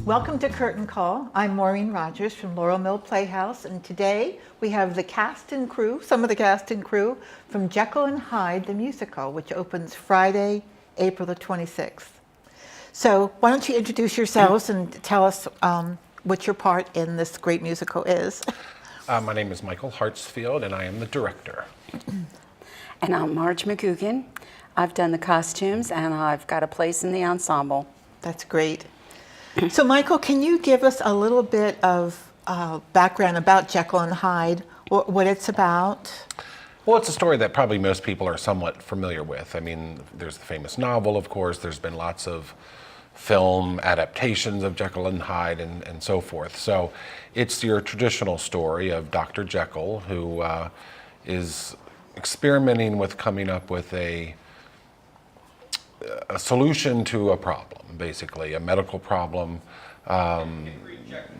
Welcome to Curtain Call. I'm Maureen Rogers from Laurel Playhouse, and today we have the cast and crew, some of the cast and crew, from Jekyll and Hyde, the musical, which opens Friday, April the 26th. So why don't you introduce yourselves and tell us what your part in this great musical is. My name is Michael Hartsfield, and I am the director. And I'm Marge McGugan. I've done the costumes, and I've got a place in the ensemble. That's great. So Michael, can you give us a little bit of background about Jekyll and Hyde, what it's about? Well, it's a story that probably most people are somewhat familiar with. I mean, there's the famous novel, of course. There's been lots of film adaptations of Jekyll and Hyde and so forth. So it's your traditional story of Dr. Jekyll, who is experimenting with coming up with a solution to a problem, basically, a medical problem,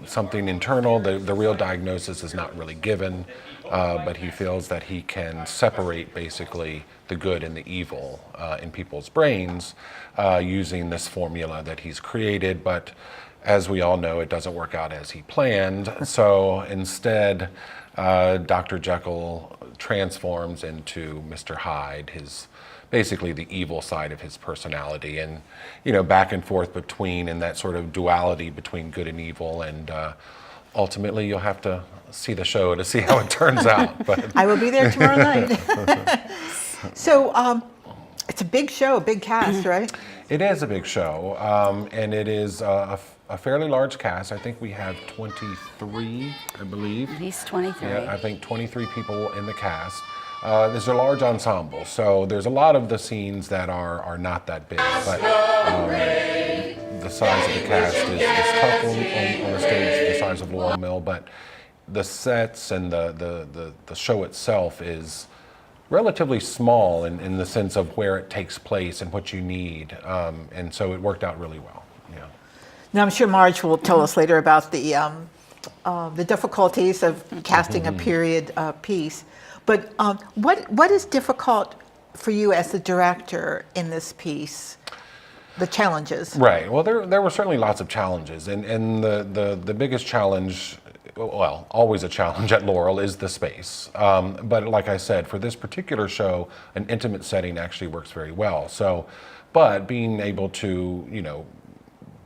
something internal. The real diagnosis is not really given, but he feels that he can separate basically the good and the evil in people's brains using this formula that he's created. But as we all know, it doesn't work out as he planned. So instead, Dr. Jekyll transforms into Mr. Hyde, basically the evil side of his personality, and back and forth between, and that sort of duality between good and evil. And ultimately you'll have to see the show to see how it turns out. But I will be there tomorrow night. So it's a big show, a big cast, right? It is a big show, and it is a fairly large cast. I think we have 23, I believe. At least 23. Yeah, I think 23 people in the cast. There's a large ensemble, so there's a lot of the scenes that are not that big, but the size of the cast is tough on the stage, the size of Laurel Mill, but the sets and the show itself is relatively small in the sense of where it takes place and what you need, and so it worked out really well. Yeah. Now I'm sure Marge will tell us later about the difficulties of casting a period piece. But what is difficult for you as the director in this piece? The challenges. Right. Well, there were certainly lots of challenges, and the biggest challenge, well, always a challenge at Laurel, is the space. But like I said, for this particular show, an intimate setting actually works very well. So, but being able to,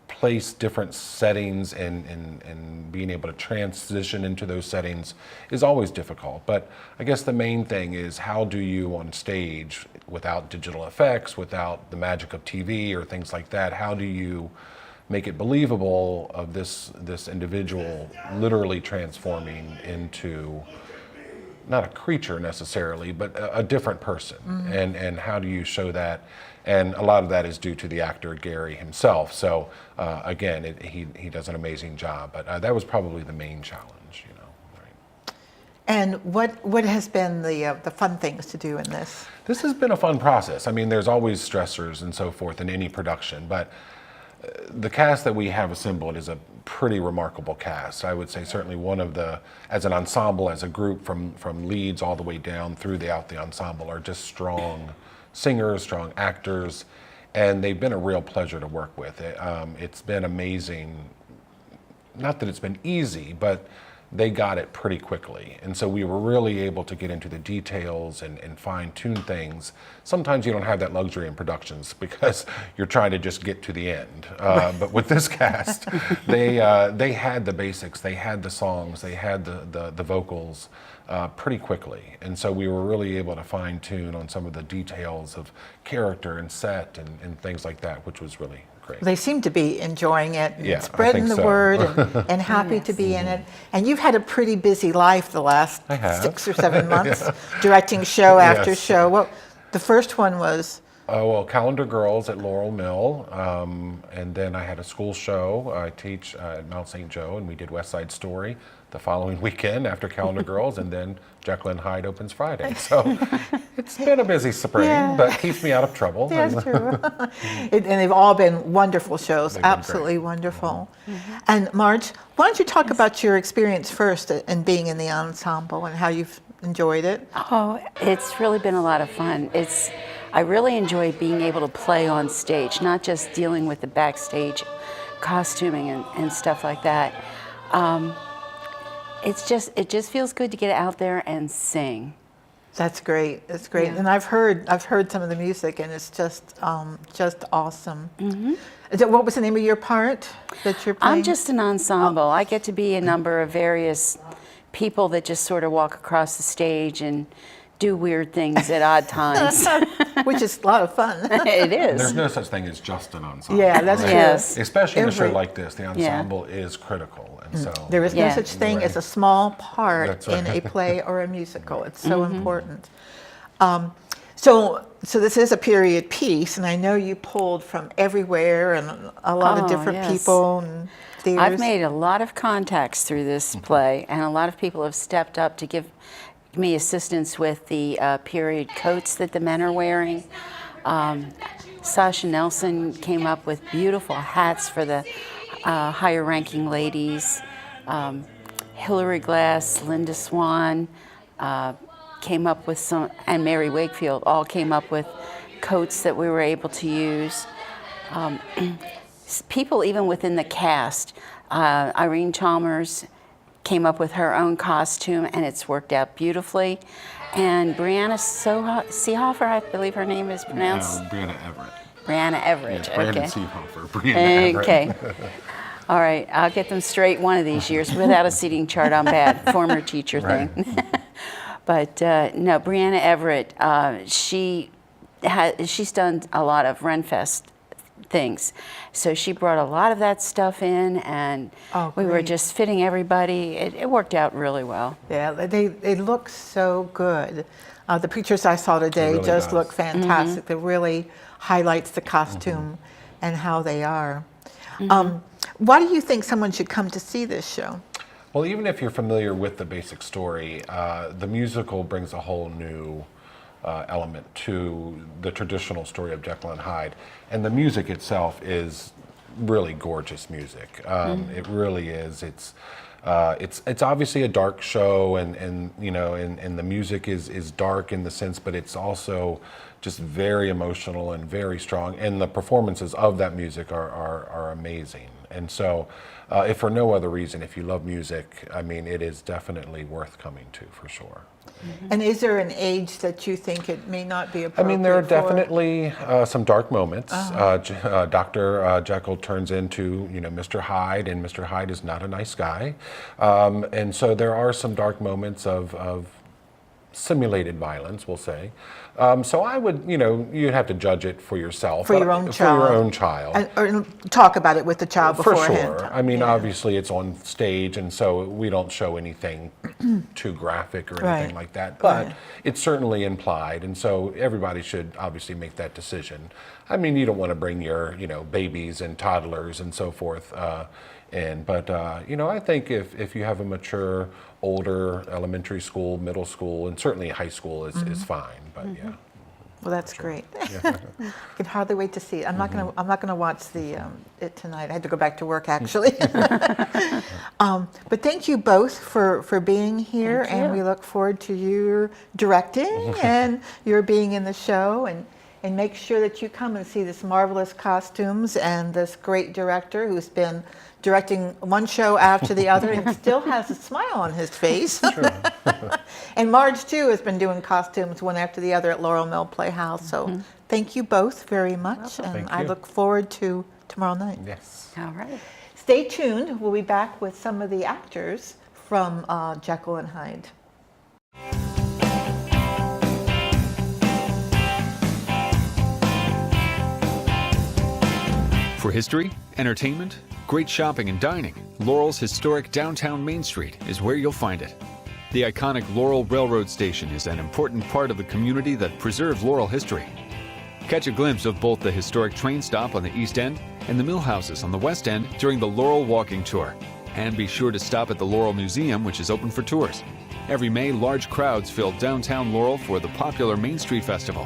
place different settings and being able to transition into those settings is always difficult. But I guess the main thing is, how do you on stage, without digital effects, without the magic of TV or things like that, how do you make it believable of this individual literally transforming into not a creature necessarily, but a different person? Mm-hmm. And how do you show that? And a lot of that is due to the actor Gary himself. So again, he does an amazing job. But that was probably the main challenge, Right. And what has been the fun things to do in this? This has been a fun process. I mean, there's always stressors and so forth in any production, but the cast that we have assembled is a pretty remarkable cast. I would say certainly one of as an ensemble, as a group, from leads all the way down throughout the ensemble, are just strong singers, strong actors, and they've been a real pleasure to work with. It's been amazing. Not that it's been easy, but they got it pretty quickly. And so we were really able to get into the details and fine-tune things. Sometimes you don't have that luxury in productions because you're trying to just get to the end. But with this cast, they had the basics, they had the songs, they had the vocals pretty quickly. And so we were really able to fine-tune on some of the details of character and set and things like that, which was really great. They seem to be enjoying it, and yeah, spreading the word, and happy to be in it. And you've had a pretty busy life the last 6 or 7 months, directing show after show. Well, the first one was? Well, Calendar Girls at Laurel Mill, and then I had a school show. I teach at Mount St. Joe, and we did West Side Story the following weekend after Calendar Girls, and then Jekyll and Hyde opens Friday. So it's been a busy spring, but keeps me out of trouble. That's true. And they've all been wonderful shows, absolutely wonderful. Mm-hmm. And Marge, why don't you talk about your experience first in being in the ensemble and how you've enjoyed it? Oh, it's really been a lot of fun. I really enjoy being able to play on stage, not just dealing with the backstage costuming and stuff like that. It just feels good to get out there and sing. That's great. That's great. Yeah. And I've heard some of the music, and it's just awesome. What was the name of your part that you're playing? I'm just an ensemble. I get to be a number of various people that just sort of walk across the stage and do weird things at odd times. Which is a lot of fun. It is. There's no such thing as just an ensemble. Yeah, that's right? true. Yes. Especially in a show Every- like this, the ensemble is critical, and so There is no Yeah. such thing Right. as a small part That's right. in a play or a musical. It's so important. So this is a period piece, and I know you pulled from everywhere and a lot of Oh, different yes. people and theaters. I've made a lot of contacts through this play, and a lot of people have stepped up to give me assistance with the period coats that the men are wearing. Sasha Nelson came up with beautiful hats for the higher ranking ladies. Hilary Glass, Linda Swan came up with some, and Mary Wakefield all came up with coats that we were able to use. People even within the cast, Irene Chalmers came up with her own costume, and it's worked out beautifully. And Brianna Seehofer, I believe her name is pronounced. Brianna Everett. Brianna Everett. Yes, Brandon Okay. Seehofer. Brianna Everett. Okay. All right, I'll get them straight one of these years. Without a seating chart, I'm bad. Former teacher Right. thing. But no, Brianna Everett, she's done a lot of Renfest things. So she brought a lot of that stuff in, and Oh, we were great. just fitting everybody. It worked out really well. Yeah, they look so good. The pictures I saw today really just does. look fantastic. It really highlights the costume and how they are. Why do you think someone should come to see this show? Well, even if you're familiar with the basic story, the musical brings a whole new element to the traditional story of Jekyll and Hyde, and the music itself is really gorgeous music. It really is. It's obviously a dark show, and you know, and the music is dark in the sense, but it's also just very emotional and very strong, and the performances of that music are amazing. And so, if for no other reason, if you love music, I mean, it is definitely worth coming to for sure. And is there an age that you think it may not be I appropriate mean, there are for? definitely some dark moments. Dr. Jekyll turns into, you know, Mr. Hyde, and Mr. Hyde is not a nice guy. And so there are some dark moments of simulated violence, we'll say. So I would, you know, you'd have to judge it for yourself. For your own child. For your own child. Or talk about it with the child For beforehand. sure. I mean, Yeah. obviously it's on stage, and so we don't show anything too graphic or anything Right. like that. But Right. it's certainly implied, and so everybody should obviously make that decision. I mean, you don't want to bring your, you know, babies and toddlers and so forth in, but you know, I think if you have a mature, older elementary school, middle school, and certainly high school is fine. But yeah. Well, that's great. I can hardly wait to see it. I'm not gonna watch it tonight. I had to go back to work actually. But thank you both for being here, Thank and you. we look forward to your directing and your being in the show, and make sure that you come and see this marvelous costumes and this great director who's been directing one show after the other and still has a smile on his face. And Marge, too, has been doing costumes one after the other at Laurel Mill Playhouse. So thank you both very much. And Thank I you. look forward to tomorrow night. Yes. All right. Stay tuned. We'll be back with some of the actors from Jekyll and Hyde. For history, entertainment, great shopping and dining, Laurel's historic downtown Main Street is where you'll find it. The iconic Laurel Railroad Station is an important part of the community that preserves Laurel history. Catch a glimpse of both the historic train stop on the East End and the mill houses on the West End during the Laurel Walking Tour. And be sure to stop at the Laurel Museum, which is open for tours. Every May, large crowds fill downtown Laurel for the popular Main Street Festival.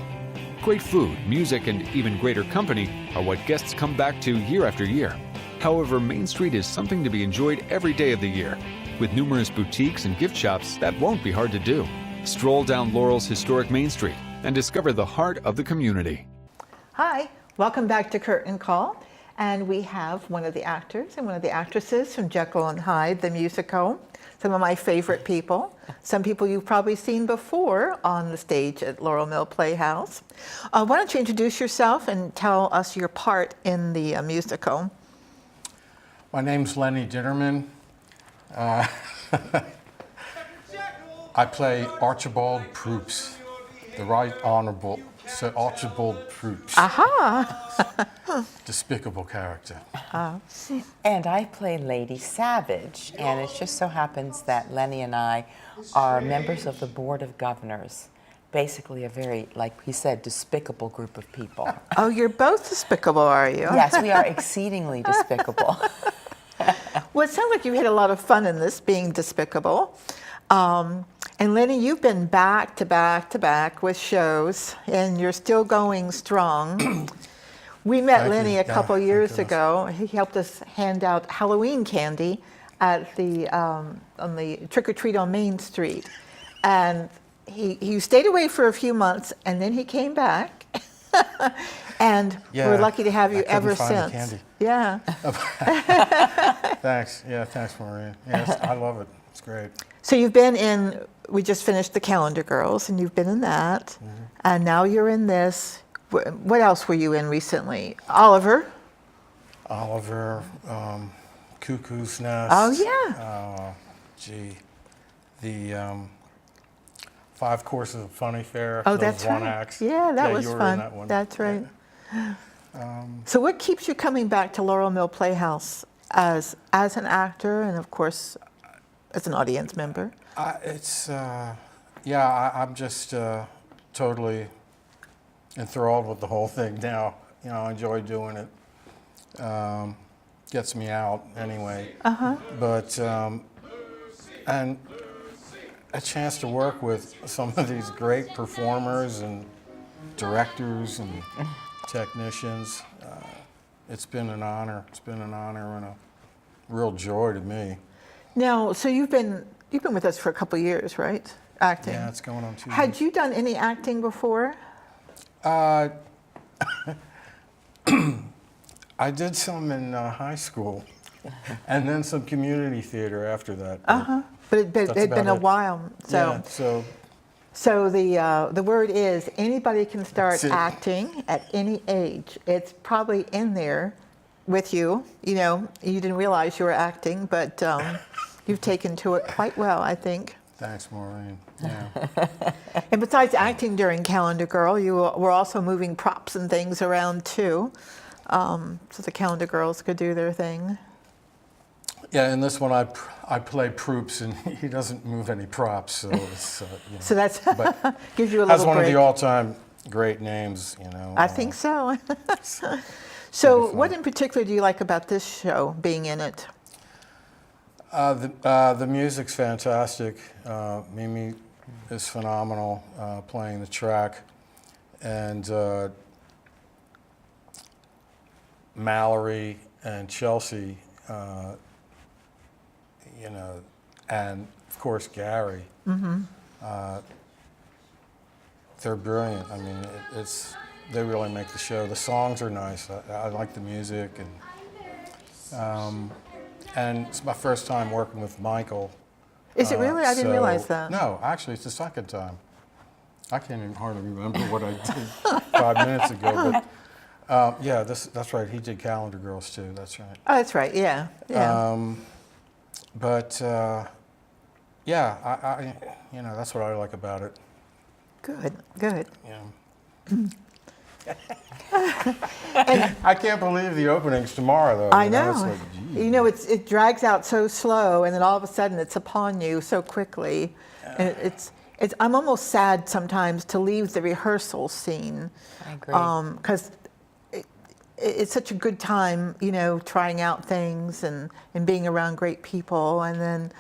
Great food, music, and even greater company are what guests come back to year after year. However, Main Street is something to be enjoyed every day of the year. With numerous boutiques and gift shops, that won't be hard to do. Stroll down Laurel's historic Main Street and discover the heart of the community. Hi, welcome back to Curtain Call. And we have one of the actors and one of the actresses from Jekyll and Hyde, the musical. Some of my favorite people. Some people you've probably seen before on the stage at Laurel Mill Playhouse. Why don't you introduce yourself and tell us your part in the musical? My name's Lenny Ditterman. I play Archibald Proops, the Right Honorable Sir Archibald Proops. Aha! Despicable character. And I play Lady Savage, and it just so happens that Lenny and I are members of the Board of Governors. Basically a very, like he said, despicable group of people. Oh, you're both despicable, are you? Yes, we are exceedingly despicable. Well, it sounds like you had a lot of fun in this, being despicable. And Lenny, you've been back to back to back with shows, and you're still going strong. We met Thank Lenny you. a couple Yeah, years thank goodness. ago. He helped us hand out Halloween candy at the on the Trick or Treat on Main Street, and he stayed away for a few months, and then he came back. And Yeah, we're lucky to have you I couldn't ever find the since. candy. Yeah. Thanks. Yeah, thanks, Maureen. Yes, I love it. It's great. So you've been in, we just finished The Calendar Girls, and you've been in that, Mm-hmm. and now you're in this. What else were you in recently? Oliver? Oliver, Cuckoo's Nest. Oh, yeah. The 5 Courses of Funny Fare. Oh, those that's one right. acts. Yeah, that was you were fun. In that one. That's right. So what keeps you coming back to Laurel Mill Playhouse as an actor and, of course, as an audience member? I'm just totally enthralled with the whole thing now. You know, I enjoy doing it. Gets me out anyway. But, and a chance to work with some of these great performers and directors and technicians. It's been an honor. It's been an honor and a real joy to me. Now, so you've been with us for a couple of years, right? Acting. Yeah, it's going on 2 years. Had you done any acting before? I did some in high school, and then some community theater after that. But it'd That's been about a it. while. Yeah, So the word is anybody can start That's it. acting at any age. It's probably in there with you. You know, you didn't realize you were acting, but you've taken to it quite well, I think. thanks, Maureen. Yeah. And besides acting during Calendar Girl, you were also moving props and things around too, so the Calendar Girls could do their thing. Yeah, in this one I play Proops, and he doesn't move any props, so it's So that's but gives you a that's little one break. of the all-time great names, you know. I think so. Should So be what fun. in particular do you like about this show, being in it? The music's fantastic. Mimi is phenomenal playing the track, and Mallory and Chelsea, you know, and of course Gary. They're brilliant. I mean, they really make the show. The songs are nice. I like the music, and it's my first time working with Michael. Is it really? I didn't realize that. No, actually, it's the second time. I can't even hardly remember what I did 5 minutes ago, but yeah, that's right. He did Calendar Girls too. That's right. Oh, that's right. Yeah. Yeah. But yeah, I you know, that's what I like about it. Good. Good. You know. I can't believe the opening's tomorrow, though. I you know. It's like, gee. You know, it drags out so slow, and then all of a sudden it's upon you so quickly. And I'm almost sad sometimes to leave the rehearsal scene. I agree. Because it's such a good time, you know, trying out things and being around great people. And then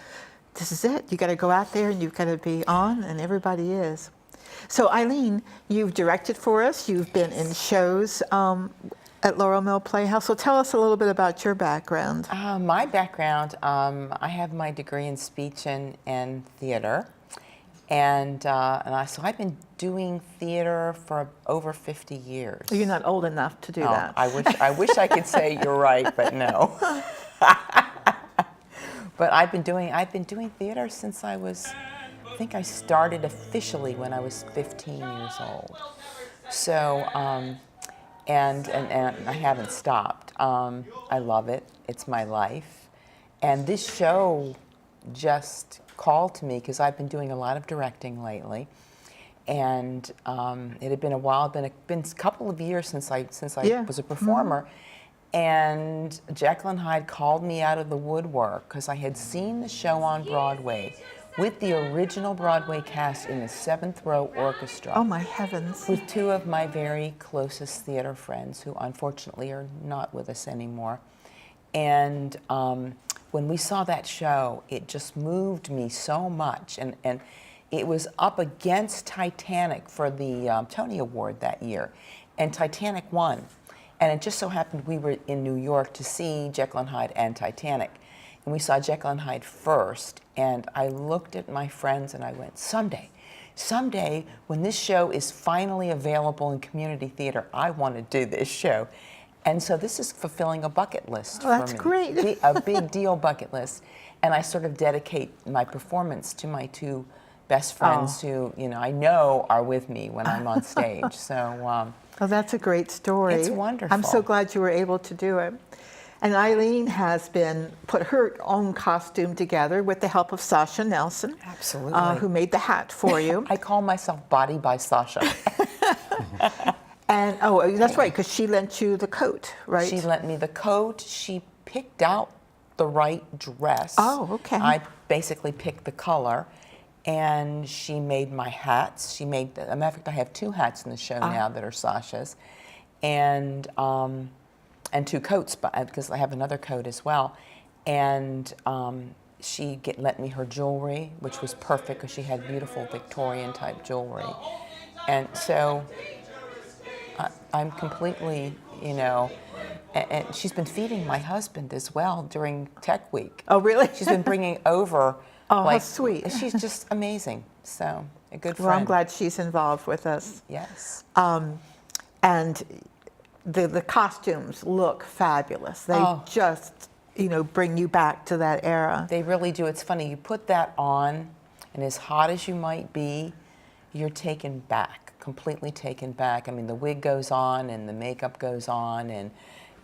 this is it. You got to go out there and you've got to be on, and everybody is. So Eileen, you've directed for us. You've been in shows at Laurel Mill Playhouse. So tell us a little bit about your background. My background, I have my degree in speech and theater, and so I've been doing theater for over 50 years. You're not old enough to do Oh, that. I wish I could say you're right, but no. But I've been doing theater since I think I started officially when I was 15 years old. So, and I haven't stopped. I love it. It's my life. And this show just called to me because I've been doing a lot of directing lately. And it had been a while, been a couple of years since I was a performer. And Jekyll and Hyde called me out of the woodwork because I had seen the show on Broadway with the original Broadway cast in the 7th Row Orchestra. Oh my heavens. With two of my very closest theater friends who unfortunately are not with us anymore. And when we saw that show, it just moved me so much. And it was up against Titanic for the Tony Award that year. And Titanic won. And it just so happened we were in New York to see Jekyll and Hyde and Titanic. And we saw Jekyll and Hyde first. And I looked at my friends and I went, someday, when this show is finally available in community theater, I want to do this show. And so this is fulfilling a bucket list for me. That's great. A big deal bucket list. And I sort of dedicate my performance to my two best friends who, I know are with me when I'm on stage. So, Oh, that's a great story. It's wonderful. I'm so glad you were able to do it. And Eileen has put her own costume together with the help of Sasha Nelson. Absolutely. Who made the hat for you. I call myself Body by Sasha. And, that's right, because she lent you the coat, right? She lent me the coat. She picked out the right dress. Oh, okay. I basically picked the color. And she made my hats. As a matter of fact, I have 2 hats in the show now that are Sasha's, and 2 coats because I have another coat as well. And she lent me her jewelry, which was perfect because she had beautiful Victorian type jewelry. And so I'm completely, and she's been feeding my husband as well during Tech Week. Oh, really? She's been bringing over. Oh, how sweet. She's just amazing. So, a good friend. Well, I'm glad she's involved with us. Yes. And the costumes look fabulous. They just, bring you back to that era. They really do. It's funny. You put that on, and as hot as you might be, you're taken back, completely taken back. I mean, the wig goes on, and the makeup goes on,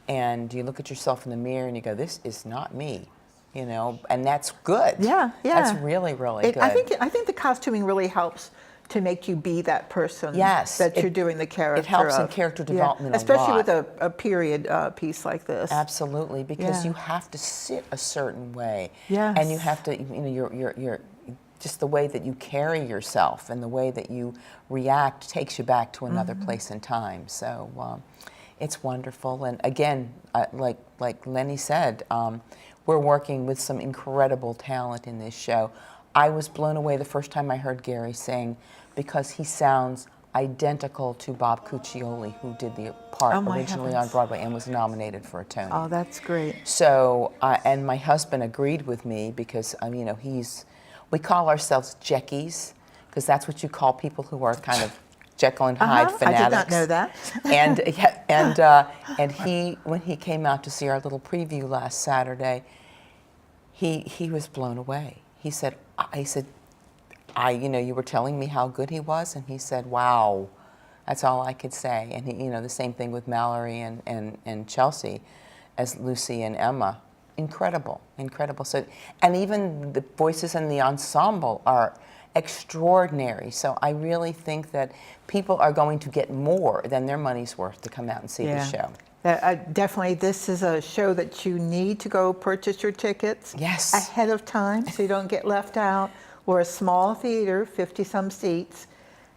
and you look at yourself in the mirror, and you go, this is not me. And that's good. Yeah. That's really, really good. I think the costuming really helps to make you be that person. Yes, that you're doing the character. It helps in of. character development, especially a lot. with a period piece like this. Absolutely, because Yeah. you have to sit a certain way. Yes. And you have to, you're just the way that you carry yourself and the way that you react takes you back to another place in time. So it's wonderful. And again, like Lenny said, we're working with some incredible talent in this show. I was blown away the first time I heard Gary sing because he sounds identical to Bob Cuccioli, who did the part originally on Broadway and was nominated for a Tony. Oh, that's great. So, and my husband agreed with me because, we call ourselves Jeckies because that's what you call people who are kind of Jekyll and Hyde fanatics. I did not know that. And he, when he came out to see our little preview last Saturday, he was blown away. He said, you were telling me how good he was, and he said, wow, that's all I could say. And he, the same thing with Mallory and Chelsea, as Lucy and Emma. Incredible. So, and even the voices in the ensemble are extraordinary. So I really think that people are going to get more than their money's worth to come out and see the show. Definitely, this is a show that you need to go purchase your tickets ahead of time so you don't get left out. We're a small theater, 50-some seats,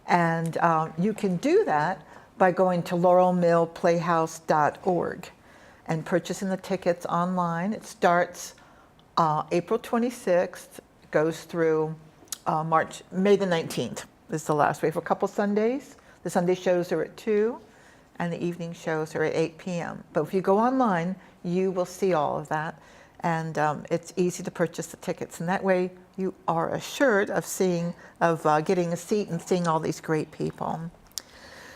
and you can do that by going to laurelmillplayhouse.org and purchasing the tickets online. It starts April 26th, goes through May the 19th is the last week. For a couple Sundays, the Sunday shows are at 2, and the evening shows are at 8 p.m. But if you go online, you will see all of that. and it's easy to purchase the tickets. And that way, you are assured of getting a seat and seeing all these great people.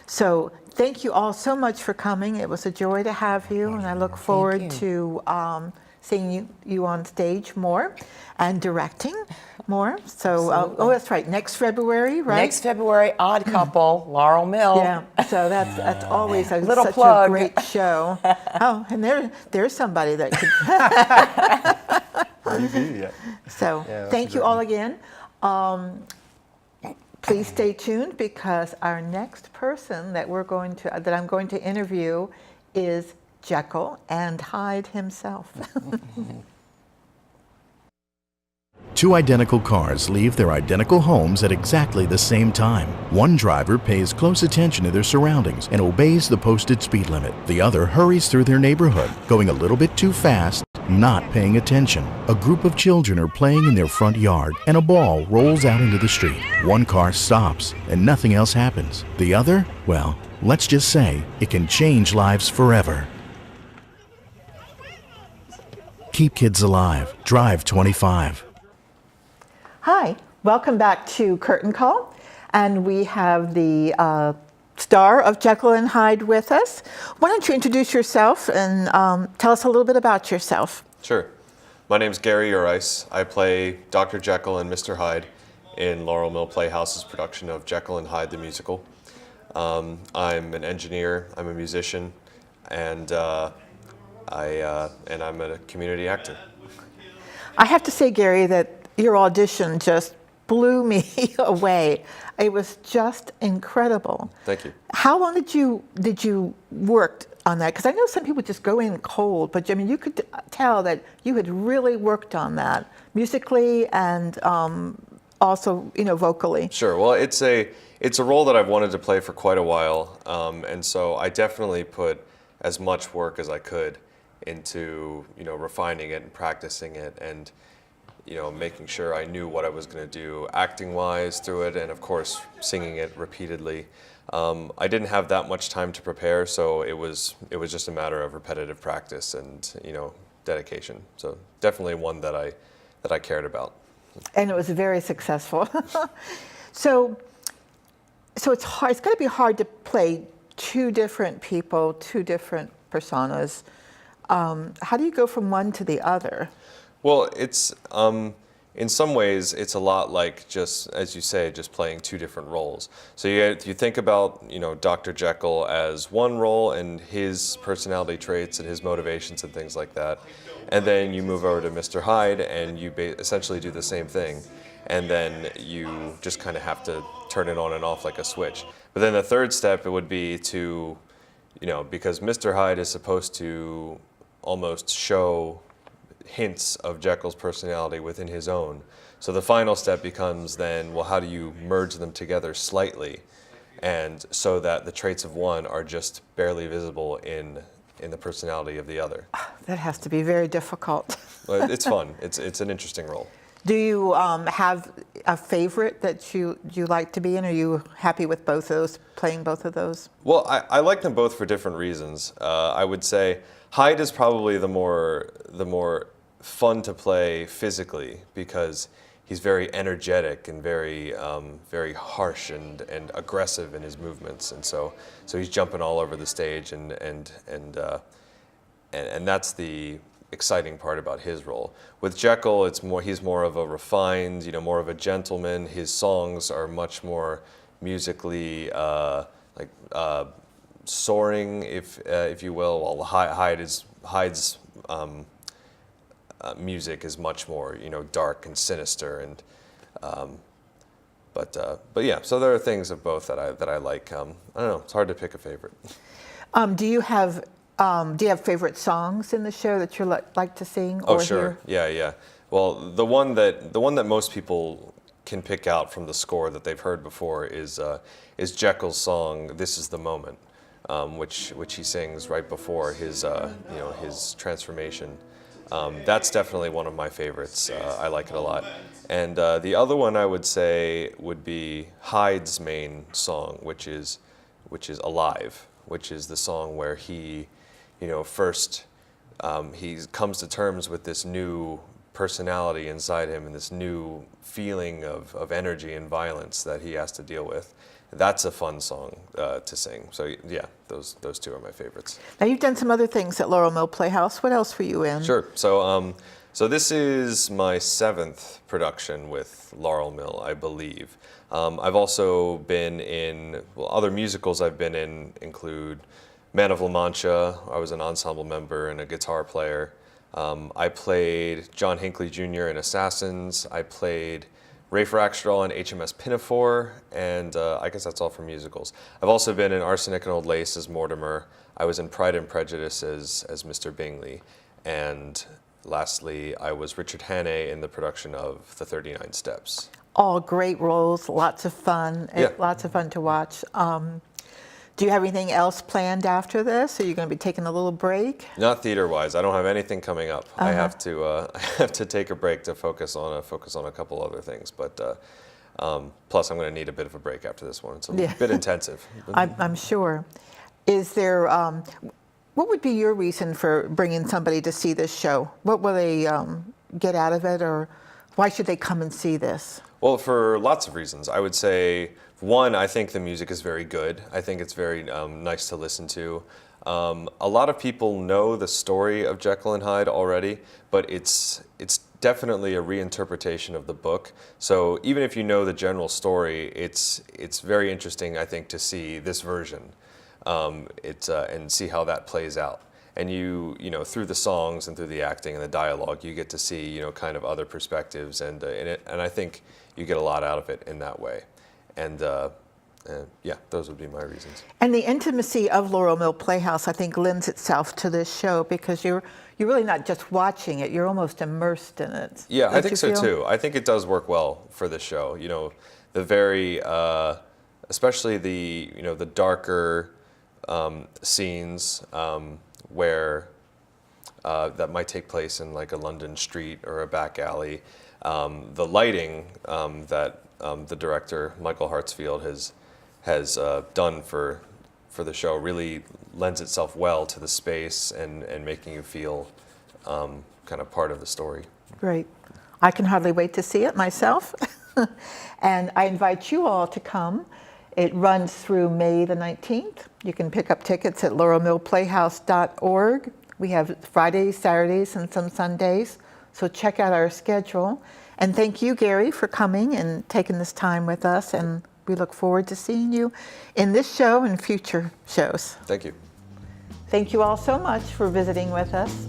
So thank you all so much for coming. It was a joy to have you, and I look forward to seeing you on stage more and directing more. So, oh, that's right, next February, right? Next February, Odd Couple, Laurel Mill. Yeah, so that's always a Little such plug. a great show. Oh, and there's somebody that could. Maybe, yeah. So Yeah, that's thank a you good all one. again. Please stay tuned, because our next person that I'm going to interview is Jekyll and Hyde himself. Two identical cars leave their identical homes at exactly the same time. One driver pays close attention to their surroundings and obeys the posted speed limit. The other hurries through their neighborhood, going a little bit too fast, not paying attention. A group of children are playing in their front yard, and a ball rolls out into the street. One car stops, and nothing else happens. The other, well, let's just say it can change lives forever. Keep kids alive. Drive 25. Hi, welcome back to Curtain Call, and we have the star of Jekyll and Hyde with us. Why don't you introduce yourself and tell us a little bit about yourself? Sure. My name's Gary Urice. I play Dr. Jekyll and Mr. Hyde in Laurel Mill Playhouse's production of Jekyll and Hyde the musical. I'm an engineer, I'm a musician, and I'm a community actor. I have to say, Gary, that your audition just blew me away. It was just incredible. Thank you. How long did you work on that? Because I know some people just go in cold, but I mean, you could tell that you had really worked on that musically and also, vocally. Sure. Well, it's a role that I've wanted to play for quite a while, and so I definitely put as much work as I could into refining it and practicing it, and making sure I knew what I was going to do acting-wise through it, and of course singing it repeatedly. I didn't have that much time to prepare, so it was just a matter of repetitive practice and dedication. So definitely one that I cared about. And it was very successful. So it's hard. It's going to be hard to play two different people, two different personas. How do you go from one to the other? Well, it's in some ways it's a lot like, just as you say, just playing two different roles. So you think about Dr. Jekyll as one role and his personality traits and his motivations and things like that, and then you move over to Mr. Hyde and you essentially do the same thing, and then you just kind of have to turn it on and off like a switch. But then the third step, it would be to, because Mr. Hyde is supposed to almost show hints of Jekyll's personality within his own. So the final step becomes then, well, how do you merge them together slightly, and so that the traits of one are just barely visible in the personality of the other. That has to be very difficult. But it's fun. It's an interesting role. Do you have a favorite that you like to be in? Are you happy with both of those, playing both of those? Well, I like them both for different reasons. I would say Hyde is probably the more fun to play physically, because he's very energetic and very harsh and aggressive in his movements, and so he's jumping all over the stage, and that's the exciting part about his role. With Jekyll, he's more of a refined, more of a gentleman. His songs are much more musically soaring, if you will, while Hyde's music is much more, dark and sinister, and but yeah. So there are things of both that I like. I don't know. It's hard to pick a favorite. Do you have favorite songs in the show that you like to sing? Oh, or sure. hear? Yeah. Well, the one that most people can pick out from the score that they've heard before is Jekyll's song "This Is the Moment," which he sings right before his his transformation. That's definitely one of my favorites. I like it a lot. And the other one I would say would be Hyde's main song, which is "Alive," which is the song where he, first he comes to terms with this new personality inside him and this new feeling of energy and violence that he has to deal with. That's a fun song to sing. So yeah, those two are my favorites. Now you've done some other things at Laurel Mill Playhouse. What else were you in? Sure. So this is my 7th production with Laurel Mill, I believe. I've also been in, well, other musicals I've been in include Man of La Mancha. I was an ensemble member and a guitar player. I played John Hinckley Jr. in Assassins. I played Rafe Rackstraw in HMS Pinafore, and I guess that's all for musicals. I've also been in Arsenic and Old Lace as Mortimer. I was in Pride and Prejudice as Mr. Bingley. And lastly, I was Richard Hannay in the production of The 39 Steps. All great roles, lots of fun, lots of fun to watch. Do you have anything else planned after this? Are you going to be taking a little break? Not theater-wise. I don't have anything coming up. I have to take a break to focus on a couple other things. But plus, I'm going to need a bit of a break after this one. It's a bit intensive. I'm sure. Is there? What would be your reason for bringing somebody to see this show? What will they get out of it, or why should they come and see this? Well, for lots of reasons. I would say, one, I think the music is very good. I think it's very nice to listen to. A lot of people know the story of Jekyll and Hyde already, but it's definitely a reinterpretation of the book. So even if you know the general story, it's very interesting, I think, to see this version and see how that plays out. And you know, through the songs and through the acting and the dialogue, you get to see, you know, kind of other perspectives, and I think you get a lot out of it in that way. And yeah, those would be my reasons. And the intimacy of Laurel Mill Playhouse, I think, lends itself to this show because you're really not just watching it; you're almost immersed in it. Yeah, Don't I think you so feel? too. I think it does work well for this show. You know, the very, especially the the darker scenes where that might take place in like a London street or a back alley. The lighting that the director Michael Hartsfield has done for the show really lends itself well to the space and making you feel kind of part of the story. Great. I can hardly wait to see it myself. And I invite you all to come. It runs through May the 19th. You can pick up tickets at laurelmillplayhouse.org. We have Fridays, Saturdays, and some Sundays. So check out our schedule. And thank you, Gary, for coming and taking this time with us. And we look forward to seeing you in this show and future shows. Thank you. Thank you all so much for visiting with us.